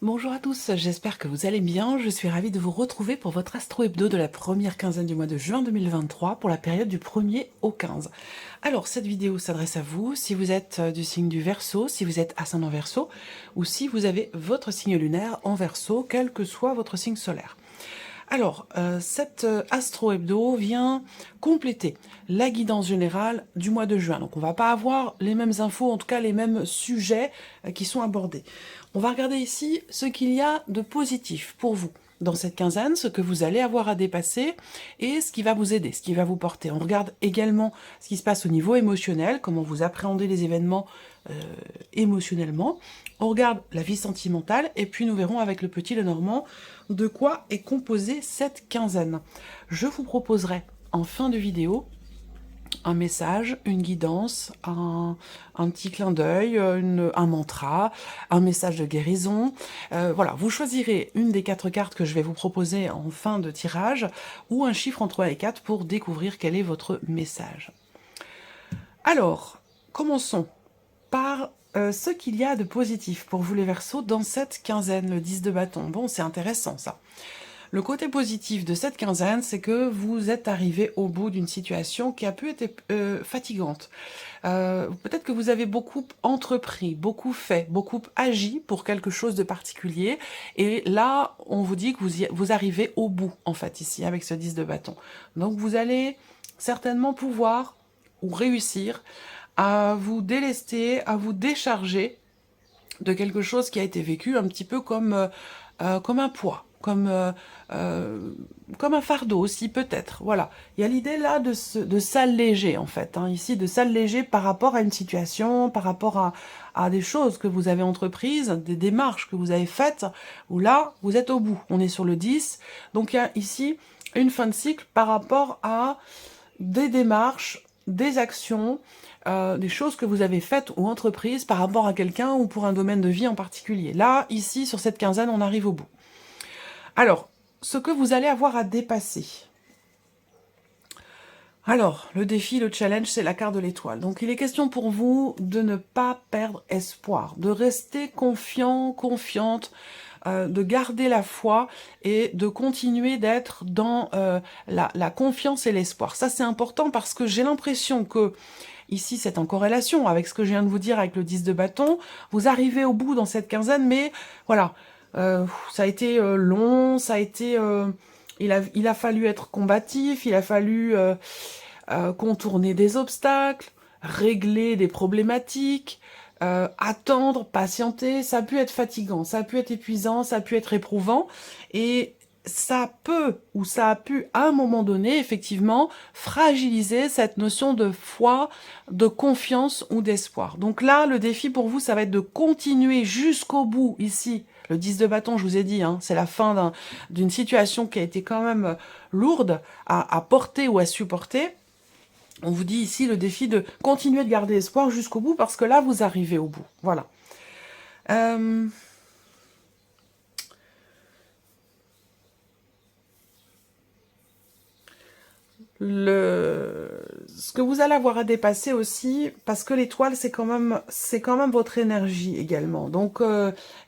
Bonjour à tous, j'espère que vous allez bien. Je suis ravie de vous retrouver pour votre Astro Hebdo de la première quinzaine du mois de juin 2023 pour la période du 1er au 15. Alors, cette vidéo s'adresse à vous si vous êtes du signe du Verseau, si vous êtes ascendant Verseau ou si vous avez votre signe lunaire en Verseau, quel que soit votre signe solaire. Alors, cette Astro Hebdo vient compléter la guidance générale du mois de juin. Donc, on ne va pas avoir les mêmes infos, en tout cas les mêmes sujets qui sont abordés. On va regarder ici ce qu'il y a de positif pour vous dans cette quinzaine, ce que vous allez avoir à dépasser et ce qui va vous aider, ce qui va vous porter. On regarde également ce qui se passe au niveau émotionnel, comment vous appréhendez les événements émotionnellement. On regarde la vie sentimentale et puis nous verrons avec le petit Lenormand de quoi est composée cette quinzaine. Je vous proposerai en fin de vidéo un message, une guidance, un petit clin d'œil, un mantra, un message de guérison. Voilà, vous choisirez une des 4 cartes que je vais vous proposer en fin de tirage ou un chiffre entre 1 et 4 pour découvrir quel est votre message. Alors, commençons par ce qu'il y a de positif pour vous les Verseaux dans cette quinzaine, le 10 de bâton. Bon, c'est intéressant ça. Le côté positif de cette quinzaine, c'est que vous êtes arrivé au bout d'une situation qui a pu être fatigante. Peut-être que vous avez beaucoup entrepris, beaucoup fait, beaucoup agi pour quelque chose de particulier. Et là, on vous dit que vous arrivez au bout, en fait, ici, avec ce 10 de bâton. Donc, vous allez certainement pouvoir ou réussir à vous délester, à vous décharger de quelque chose qui a été vécu un petit peu comme un poids, comme un fardeau aussi peut-être. Voilà, il y a l'idée là de s'alléger en fait, hein, ici de s'alléger par rapport à une situation, par rapport à des choses que vous avez entreprises, des démarches que vous avez faites, où là vous êtes au bout, on est sur le 10, donc il y a ici une fin de cycle par rapport à des démarches, des actions, des choses que vous avez faites ou entreprises par rapport à quelqu'un ou pour un domaine de vie en particulier. Là, ici, sur cette quinzaine, on arrive au bout. Alors, ce que vous allez avoir à dépasser. Alors, le défi, le challenge, c'est la carte de l'étoile. Donc, il est question pour vous de ne pas perdre espoir, de rester confiant, confiante, de garder la foi et de continuer d'être dans la confiance et l'espoir. Ça, c'est important parce que j'ai l'impression que ici, c'est en corrélation avec ce que je viens de vous dire avec le 10 de bâton. Vous arrivez au bout dans cette quinzaine, mais voilà, ça a été long, ça a été... il a fallu être combatif, il a fallu contourner des obstacles, régler des problématiques, attendre, patienter. Ça a pu être fatigant, ça a pu être épuisant, ça a pu être éprouvant. Et ça peut, ou ça a pu, à un moment donné, effectivement, fragiliser cette notion de foi, de confiance ou d'espoir. Donc là, le défi pour vous, ça va être de continuer jusqu'au bout, ici. Le 10 de bâton, je vous ai dit, hein, c'est la fin d'une situation qui a été quand même lourde à porter ou à supporter. On vous dit ici le défi de continuer de garder espoir jusqu'au bout, parce que là, vous arrivez au bout. Voilà. Ce que vous allez avoir à dépasser aussi, parce que l'étoile, c'est quand même votre énergie également. Donc,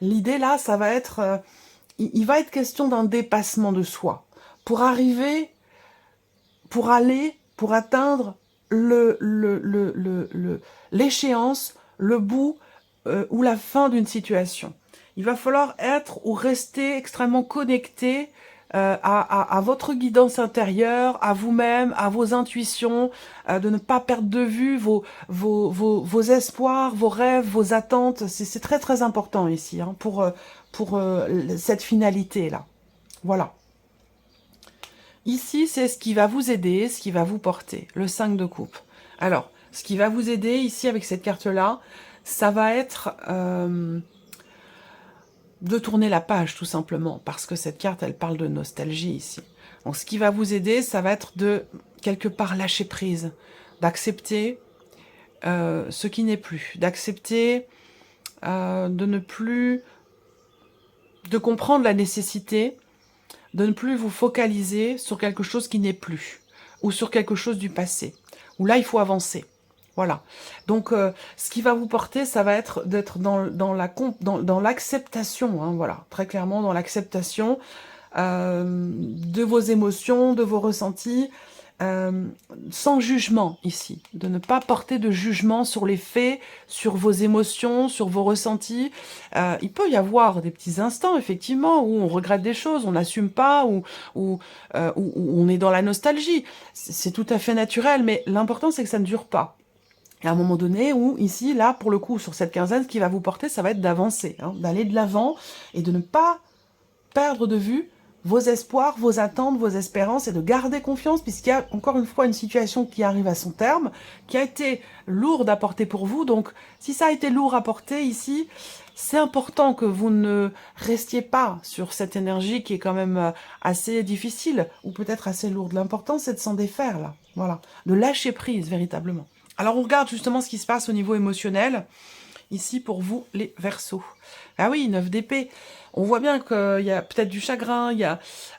l'idée là, ça va être... il va être question d'un dépassement de soi. Pour arriver, pour aller, pour atteindre l'échéance, le bout ou la fin d'une situation. Il va falloir être ou rester extrêmement connecté à votre guidance intérieure, à vous-même, à vos intuitions, de ne pas perdre de vue vos espoirs, vos rêves, vos attentes. C'est très très important ici hein, pour cette finalité-là. Voilà. Ici, c'est ce qui va vous aider, ce qui va vous porter, le 5 de coupe. Alors, ce qui va vous aider ici avec cette carte-là, ça va être de tourner la page tout simplement, parce que cette carte, elle parle de nostalgie ici. Donc, ce qui va vous aider, ça va être de, quelque part, lâcher prise, d'accepter ce qui n'est plus, d'accepter de ne plus... de comprendre la nécessité de ne plus vous focaliser sur quelque chose qui n'est plus, ou sur quelque chose du passé, où là, il faut avancer. Voilà. Donc, ce qui va vous porter, ça va être d'être dans l'acceptation, hein, voilà, très clairement dans l'acceptation de vos émotions, de vos ressentis, sans jugement ici, de ne pas porter de jugement sur les faits, sur vos émotions, sur vos ressentis. Il peut y avoir des petits instants, effectivement, où on regrette des choses, on n'assume pas, où on est dans la nostalgie. C'est tout à fait naturel, mais l'important, c'est que ça ne dure pas. Et à un moment donné où, ici, là, pour le coup, sur cette quinzaine, ce qui va vous porter, ça va être d'avancer, hein, d'aller de l'avant et de ne pas perdre de vue vos espoirs, vos attentes, vos espérances et de garder confiance puisqu'il y a encore une fois une situation qui arrive à son terme, qui a été lourde à porter pour vous. Donc, si ça a été lourd à porter ici, c'est important que vous ne restiez pas sur cette énergie qui est quand même assez difficile ou peut-être assez lourde. L'important, c'est de s'en défaire, là. Voilà. De lâcher prise, véritablement. Alors, on regarde justement ce qui se passe au niveau émotionnel. Ici, pour vous, les Verseaux. Ah oui, 9 d'épée. On voit bien qu'il y a peut-être du chagrin,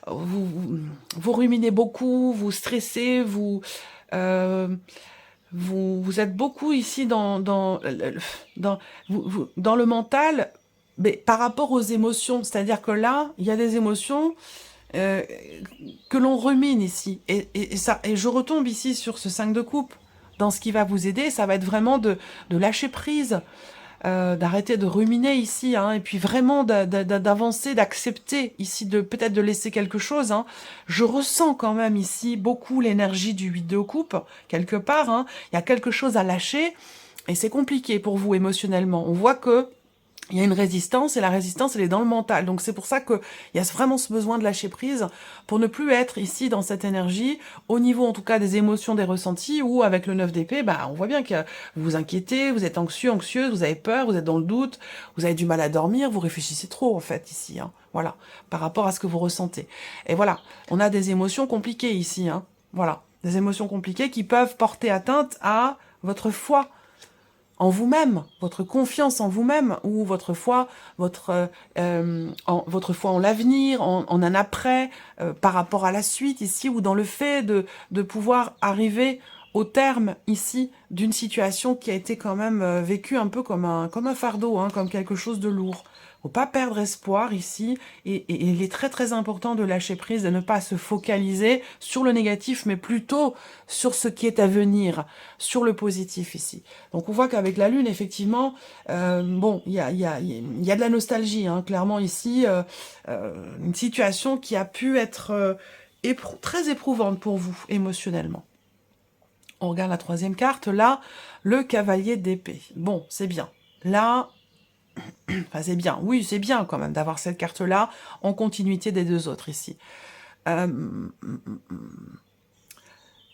vous ruminez beaucoup, vous stressez, vous êtes beaucoup ici dans le mental, mais par rapport aux émotions. C'est-à-dire que là, il y a des émotions que l'on rumine ici. Et je retombe ici sur ce 5 de coupe. Dans ce qui va vous aider, ça va être vraiment de lâcher prise, d'arrêter de ruminer ici, hein, et puis vraiment d'avancer, d'accepter ici, peut-être de laisser quelque chose. Hein. Je ressens quand même ici beaucoup l'énergie du 8 de coupe, quelque part. Hein. Il y a quelque chose à lâcher, et c'est compliqué pour vous émotionnellement. On voit que il y a une résistance, et la résistance, elle est dans le mental. Donc c'est pour ça qu'il y a vraiment ce besoin de lâcher prise, pour ne plus être ici dans cette énergie, au niveau en tout cas des émotions, des ressentis, ou avec le 9 d'épée, bah, on voit bien que vous vous inquiétez, vous êtes anxieux, anxieuse, vous avez peur, vous êtes dans le doute, vous avez du mal à dormir, vous réfléchissez trop en fait ici, hein, voilà, par rapport à ce que vous ressentez. Et voilà, on a des émotions compliquées ici, hein, voilà, des émotions compliquées qui peuvent porter atteinte à votre foi, en vous-même, votre confiance en vous-même, ou votre foi, votre foi en l'avenir, en un après, par rapport à la suite ici, ou dans le fait de pouvoir arriver au terme ici d'une situation qui a été quand même vécue un peu comme un fardeau, hein, comme quelque chose de lourd. Faut pas perdre espoir ici, et il est très très important de lâcher prise, de ne pas se focaliser sur le négatif, mais plutôt sur ce qui est à venir, sur le positif ici. Donc on voit qu'avec la Lune, effectivement, bon, il y a de la nostalgie, hein, clairement ici, une situation qui a pu être très éprouvante pour vous, émotionnellement. On regarde la troisième carte, là, le cavalier d'épée. Bon, c'est bien. Là, enfin, c'est bien, oui, c'est bien quand même d'avoir cette carte-là en continuité des deux autres ici.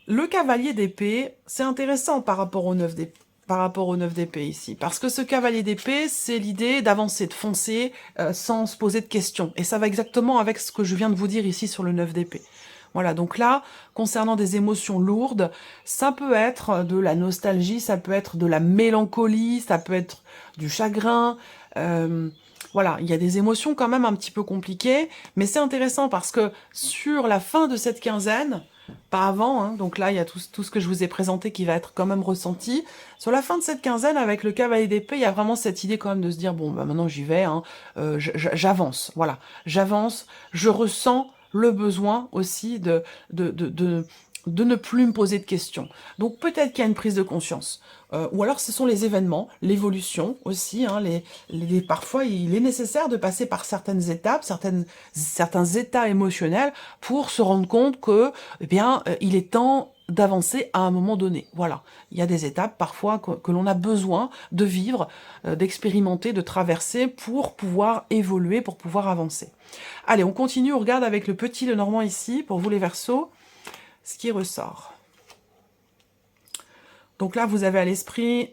Le cavalier d'épée, c'est intéressant par rapport au 9 d'épée, ici. Parce que ce cavalier d'épée, c'est l'idée d'avancer, de foncer sans se poser de questions. Et ça va exactement avec ce que je viens de vous dire ici sur le 9 d'épée. Voilà, donc là, concernant des émotions lourdes, ça peut être de la nostalgie, ça peut être de la mélancolie, ça peut être du chagrin. Voilà, il y a des émotions quand même un petit peu compliquées, mais c'est intéressant parce que sur la fin de cette quinzaine, pas avant, hein, donc là il y a tout ce que je vous ai présenté qui va être quand même ressenti. Sur la fin de cette quinzaine, avec le cavalier d'épée, il y a vraiment cette idée quand même de se dire, bon, bah maintenant j'y vais, hein, j'avance, voilà, j'avance, je ressens le besoin aussi de ne plus me poser de questions. Donc peut-être qu'il y a une prise de conscience. Ou alors ce sont les événements, l'évolution aussi. Hein, parfois, il est nécessaire de passer par certaines étapes, certains états émotionnels pour se rendre compte que, eh bien, il est temps d'avancer à un moment donné. Voilà, il y a des étapes parfois que l'on a besoin de vivre, d'expérimenter, de traverser pour pouvoir évoluer, pour pouvoir avancer. Allez, on continue, on regarde avec le petit Lenormand ici, pour vous les Verseaux, ce qui ressort. Donc là, vous avez à l'esprit,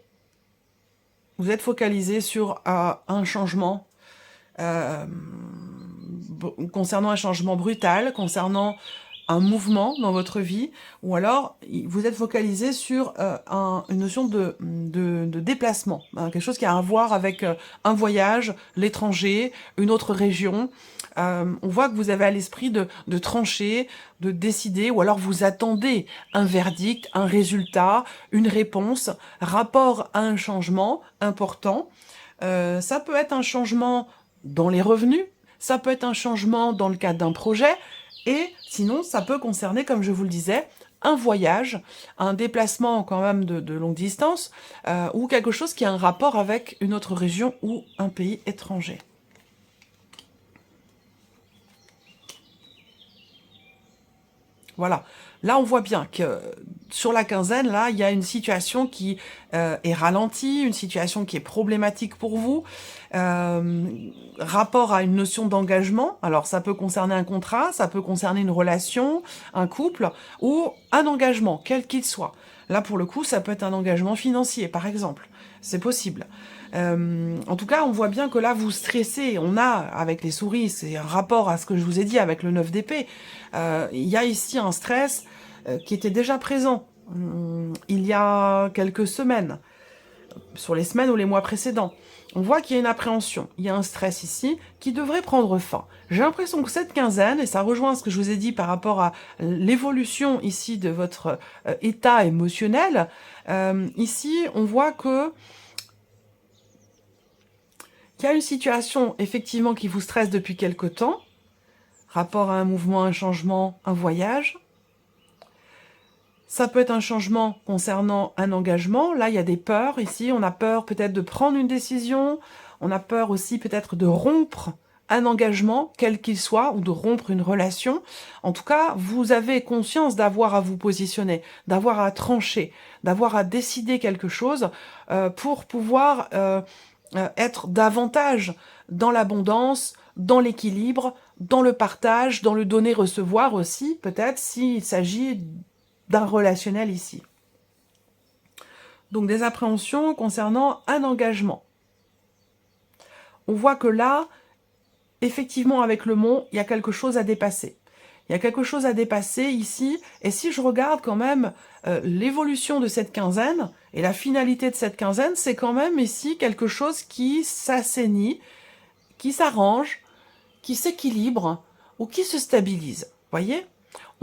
vous êtes focalisé sur un changement, concernant un changement brutal, concernant un mouvement dans votre vie, ou alors vous êtes focalisé sur une notion de déplacement, hein, quelque chose qui a à voir avec un voyage, l'étranger, une autre région. On voit que vous avez à l'esprit de trancher, de décider, ou alors vous attendez un verdict, un résultat, une réponse, rapport à un changement important. Ça peut être un changement dans les revenus, ça peut être un changement dans le cadre d'un projet, et sinon ça peut concerner, comme je vous le disais, un voyage, un déplacement quand même de longue distance, ou quelque chose qui a un rapport avec une autre région ou un pays étranger. Voilà. Là, on voit bien que sur la quinzaine, là, il y a une situation qui est ralentie, une situation qui est problématique pour vous. Rapport à une notion d'engagement. Alors, ça peut concerner un contrat, ça peut concerner une relation, un couple, ou un engagement, quel qu'il soit. Là, pour le coup, ça peut être un engagement financier, par exemple. C'est possible. En tout cas, on voit bien que là, vous stressez. On a, avec les souris, c'est un rapport à ce que je vous ai dit avec le 9 d'épée. Il y a ici un stress qui était déjà présent il y a quelques semaines, sur les semaines ou les mois précédents. On voit qu'il y a une appréhension, il y a un stress ici qui devrait prendre fin. J'ai l'impression que cette quinzaine, et ça rejoint ce que je vous ai dit par rapport à l'évolution ici de votre état émotionnel, ici on voit que il y a une situation effectivement qui vous stresse depuis quelque temps, rapport à un mouvement, un changement, un voyage. Ça peut être un changement concernant un engagement. Là, il y a des peurs ici. On a peur peut-être de prendre une décision. On a peur aussi peut-être de rompre un engagement, quel qu'il soit, ou de rompre une relation. En tout cas, vous avez conscience d'avoir à vous positionner, d'avoir à trancher, d'avoir à décider quelque chose pour pouvoir être davantage dans l'abondance, dans l'équilibre, dans le partage, dans le donner-recevoir aussi, peut-être, s'il s'agit d'un relationnel ici. Donc des appréhensions concernant un engagement. On voit que là, effectivement avec le mont, il y a quelque chose à dépasser. Il y a quelque chose à dépasser ici, et si je regarde quand même l'évolution de cette quinzaine, et la finalité de cette quinzaine, c'est quand même ici quelque chose qui s'assainit, qui s'arrange, qui s'équilibre, ou qui se stabilise. Voyez ?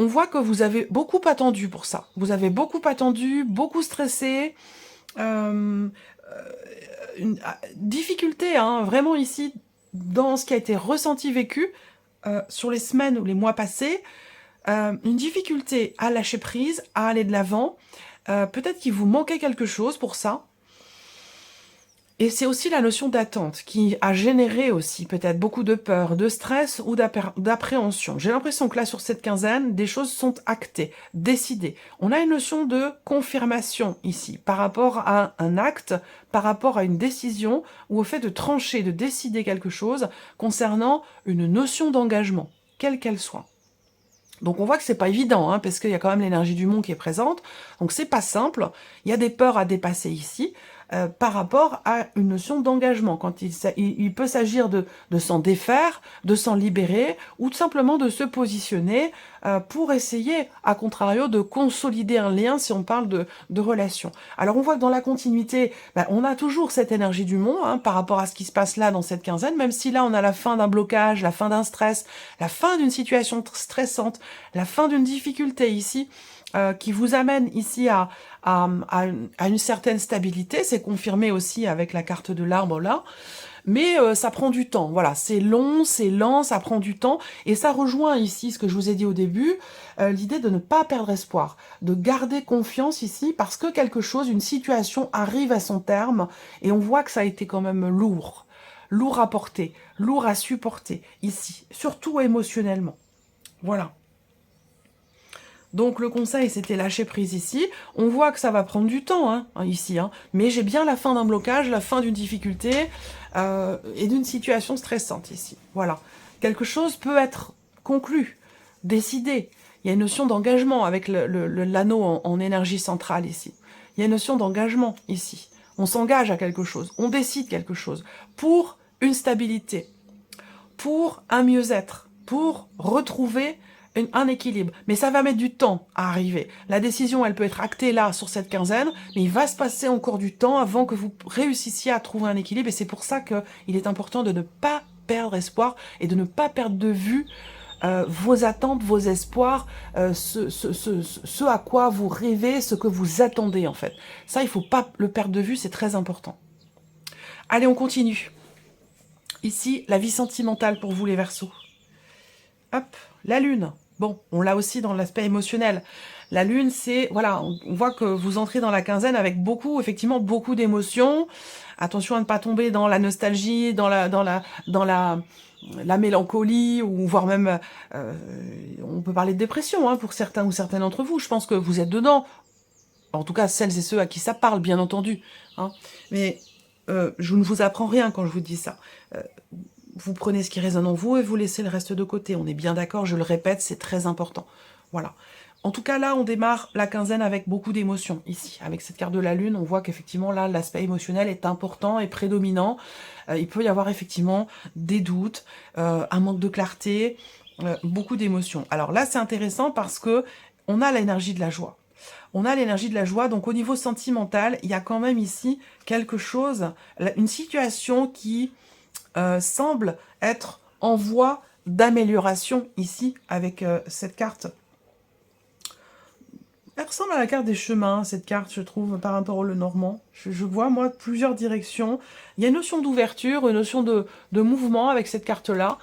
On voit que vous avez beaucoup attendu pour ça. Vous avez beaucoup attendu, beaucoup stressé. Une difficulté, hein, vraiment ici, dans ce qui a été ressenti, vécu, sur les semaines ou les mois passés. Une difficulté à lâcher prise, à aller de l'avant. Peut-être qu'il vous manquait quelque chose pour ça. Et c'est aussi la notion d'attente qui a généré aussi peut-être beaucoup de peur, de stress ou d'appréhension. J'ai l'impression que là, sur cette quinzaine, des choses sont actées, décidées. On a une notion de confirmation ici, par rapport à un acte, par rapport à une décision, ou au fait de trancher, de décider quelque chose concernant une notion d'engagement, quelle qu'elle soit. Donc on voit que c'est pas évident, hein, parce qu'il y a quand même l'énergie du monde qui est présente, donc c'est pas simple, il y a des peurs à dépasser ici, par rapport à une notion d'engagement, quand il peut s'agir de s'en défaire, de s'en libérer, ou tout simplement de se positionner pour essayer, à contrario, de consolider un lien si on parle de relation. Alors on voit que dans la continuité, on a toujours cette énergie du monde, hein, par rapport à ce qui se passe là dans cette quinzaine, même si là on a la fin d'un blocage, la fin d'un stress, la fin d'une situation stressante, la fin d'une difficulté ici, qui vous amène ici à une certaine stabilité. C'est confirmé aussi avec la carte de l'arbre là. Mais ça prend du temps, voilà, c'est long, c'est lent, ça prend du temps, et ça rejoint ici ce que je vous ai dit au début, l'idée de ne pas perdre espoir, de garder confiance ici, parce que quelque chose, une situation arrive à son terme, et on voit que ça a été quand même lourd à porter, lourd à supporter, ici, surtout émotionnellement. Voilà. Donc le conseil, c'était lâcher prise ici. On voit que ça va prendre du temps, hein, ici. Hein, mais j'ai bien la fin d'un blocage, la fin d'une difficulté et d'une situation stressante ici. Voilà. Quelque chose peut être conclu, décidé. Il y a une notion d'engagement avec l'anneau en énergie centrale ici. Il y a une notion d'engagement ici. On s'engage à quelque chose, on décide quelque chose pour une stabilité, pour un mieux-être, pour retrouver un équilibre. Mais ça va mettre du temps à arriver. La décision, elle peut être actée là, sur cette quinzaine, mais il va se passer encore du temps avant que vous réussissiez à trouver un équilibre. Et c'est pour ça qu'il est important de ne pas perdre espoir et de ne pas perdre de vue vos attentes, vos espoirs, ce à quoi vous rêvez, ce que vous attendez en fait. Ça, il ne faut pas le perdre de vue, c'est très important. Allez, on continue. Ici, la vie sentimentale pour vous les Verseaux. Hop, la lune. Bon, on l'a aussi dans l'aspect émotionnel. La lune, c'est, voilà, on voit que vous entrez dans la quinzaine avec effectivement, beaucoup d'émotions. Attention à ne pas tomber dans la nostalgie, dans la mélancolie, ou voire même, on peut parler de dépression, hein, pour certains ou certaines d'entre vous. Je pense que vous êtes dedans. En tout cas, celles et ceux à qui ça parle, bien entendu. Hein. Mais je ne vous apprends rien quand je vous dis ça. Vous prenez ce qui résonne en vous et vous laissez le reste de côté. On est bien d'accord, je le répète, c'est très important. Voilà. En tout cas, là, on démarre la quinzaine avec beaucoup d'émotions, ici. Avec cette carte de la Lune, on voit qu'effectivement, là, l'aspect émotionnel est important et prédominant. Il peut y avoir, effectivement, des doutes, un manque de clarté, beaucoup d'émotions. Alors là, c'est intéressant parce que on a l'énergie de la joie. On a l'énergie de la joie, donc au niveau sentimental, il y a quand même ici quelque chose, une situation qui semble être en voie d'amélioration ici avec cette carte. Elle ressemble à la carte des chemins, cette carte, je trouve, par rapport au Lenormand. Je vois, moi, plusieurs directions. Il y a une notion d'ouverture, une notion de mouvement avec cette carte-là.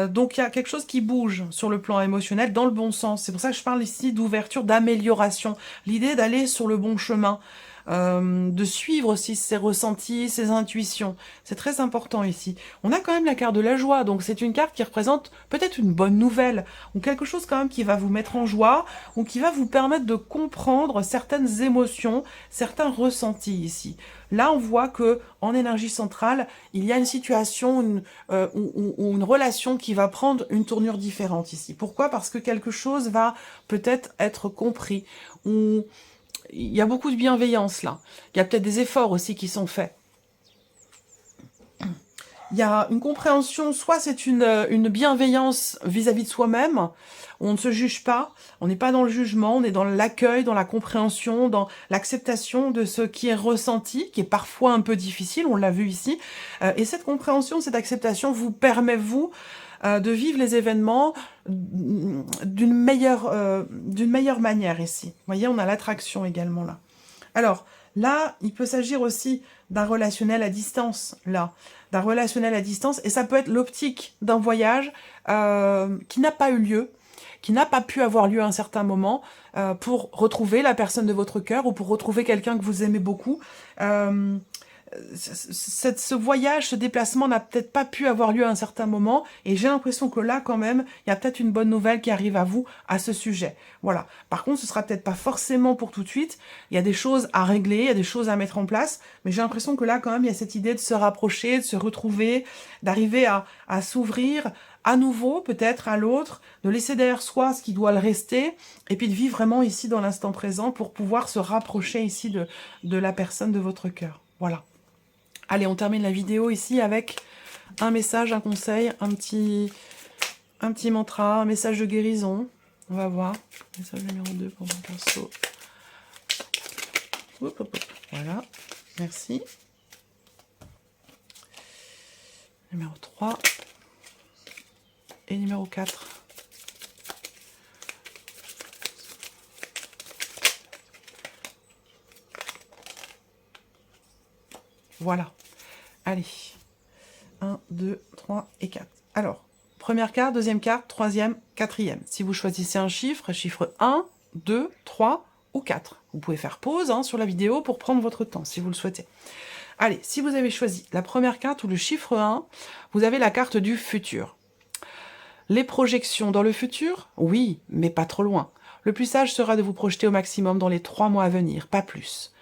Donc, il y a quelque chose qui bouge sur le plan émotionnel dans le bon sens. C'est pour ça que je parle ici d'ouverture, d'amélioration. L'idée d'aller sur le bon chemin. De suivre aussi ses ressentis, ses intuitions. C'est très important ici. On a quand même la carte de la joie, donc c'est une carte qui représente peut-être une bonne nouvelle, ou quelque chose quand même qui va vous mettre en joie, ou qui va vous permettre de comprendre certaines émotions, certains ressentis ici. Là, on voit que en énergie centrale, il y a une situation, ou une relation qui va prendre une tournure différente ici. Pourquoi? Parce que quelque chose va peut-être être compris, ou il y a beaucoup de bienveillance là. Il y a peut-être des efforts aussi qui sont faits. Il y a une compréhension, soit c'est une bienveillance vis-à-vis de soi-même, on ne se juge pas, on n'est pas dans le jugement, on est dans l'accueil, dans la compréhension, dans l'acceptation de ce qui est ressenti, qui est parfois un peu difficile, on l'a vu ici. Et cette compréhension, cette acceptation vous permet, vous, de vivre les événements d'une meilleure manière ici. Vous voyez, on a l'attraction également là. Alors, là, il peut s'agir aussi d'un relationnel à distance, là. D'un relationnel à distance, et ça peut être l'optique d'un voyage qui n'a pas eu lieu, qui n'a pas pu avoir lieu à un certain moment, pour retrouver la personne de votre cœur, ou pour retrouver quelqu'un que vous aimez beaucoup. Ce voyage, ce déplacement n'a peut-être pas pu avoir lieu à un certain moment, et j'ai l'impression que là, quand même, il y a peut-être une bonne nouvelle qui arrive à vous à ce sujet. Voilà. Par contre, ce sera peut-être pas forcément pour tout de suite. Il y a des choses à régler, il y a des choses à mettre en place, mais j'ai l'impression que là, quand même, il y a cette idée de se rapprocher, de se retrouver, d'arriver à s'ouvrir à nouveau, peut-être à l'autre, de laisser derrière soi ce qui doit le rester, et puis de vivre vraiment ici dans l'instant présent pour pouvoir se rapprocher ici de la personne de votre cœur. Voilà. Allez, on termine la vidéo ici avec un message, un conseil, un petit mantra, un message de guérison. On va voir. Message numéro 2 pour mon perso. Hop, hop, hop. Voilà, merci. Numéro 3. Et numéro 4. Voilà. Allez. 1, 2, 3 et 4. Alors, première carte, deuxième carte, troisième, quatrième. Si vous choisissez un chiffre 1, 2, 3 ou 4. Vous pouvez faire pause sur la vidéo pour prendre votre temps, si vous le souhaitez. Allez, si vous avez choisi la première carte ou le chiffre 1, vous avez la carte du futur. Les projections dans le futur? Oui, mais pas trop loin. Le plus sage sera de vous projeter au maximum dans les 3 mois à venir, pas plus.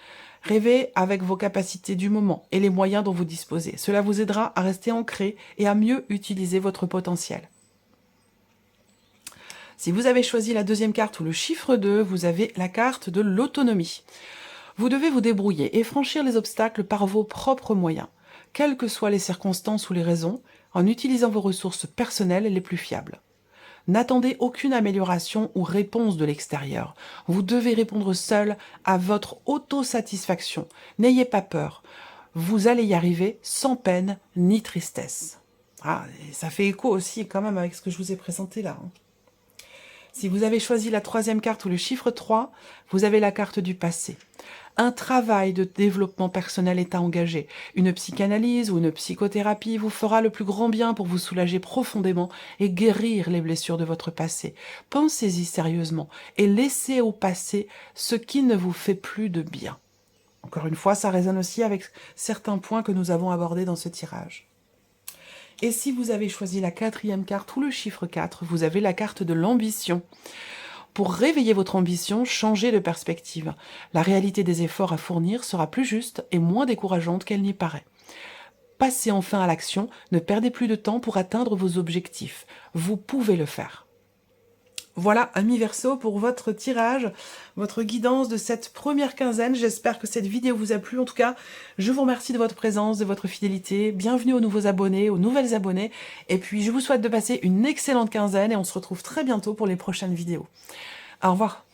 Rêvez avec vos capacités du moment et les moyens dont vous disposez. Cela vous aidera à rester ancré et à mieux utiliser votre potentiel. Si vous avez choisi la deuxième carte ou le chiffre 2, vous avez la carte de l'autonomie. Vous devez vous débrouiller et franchir les obstacles par vos propres moyens, quelles que soient les circonstances ou les raisons, en utilisant vos ressources personnelles les plus fiables. N'attendez aucune amélioration ou réponse de l'extérieur. Vous devez répondre seul à votre autosatisfaction. N'ayez pas peur. Vous allez y arriver sans peine ni tristesse. Ah, et ça fait écho aussi quand même avec ce que je vous ai présenté là. Si vous avez choisi la troisième carte ou le chiffre 3, vous avez la carte du passé. Un travail de développement personnel est à engager. Une psychanalyse ou une psychothérapie vous fera le plus grand bien pour vous soulager profondément et guérir les blessures de votre passé. Pensez-y sérieusement et laissez au passé ce qui ne vous fait plus de bien. Encore une fois, ça résonne aussi avec certains points que nous avons abordés dans ce tirage. Et si vous avez choisi la quatrième carte ou le chiffre 4, vous avez la carte de l'ambition. Pour réveiller votre ambition, changez de perspective. La réalité des efforts à fournir sera plus juste et moins décourageante qu'elle n'y paraît. Passez enfin à l'action, ne perdez plus de temps pour atteindre vos objectifs. Vous pouvez le faire. Voilà, amis Verseau, pour votre tirage, votre guidance de cette première quinzaine. J'espère que cette vidéo vous a plu. En tout cas, je vous remercie de votre présence, de votre fidélité. Bienvenue aux nouveaux abonnés, aux nouvelles abonnées. Et puis, je vous souhaite de passer une excellente quinzaine et on se retrouve très bientôt pour les prochaines vidéos. Au revoir.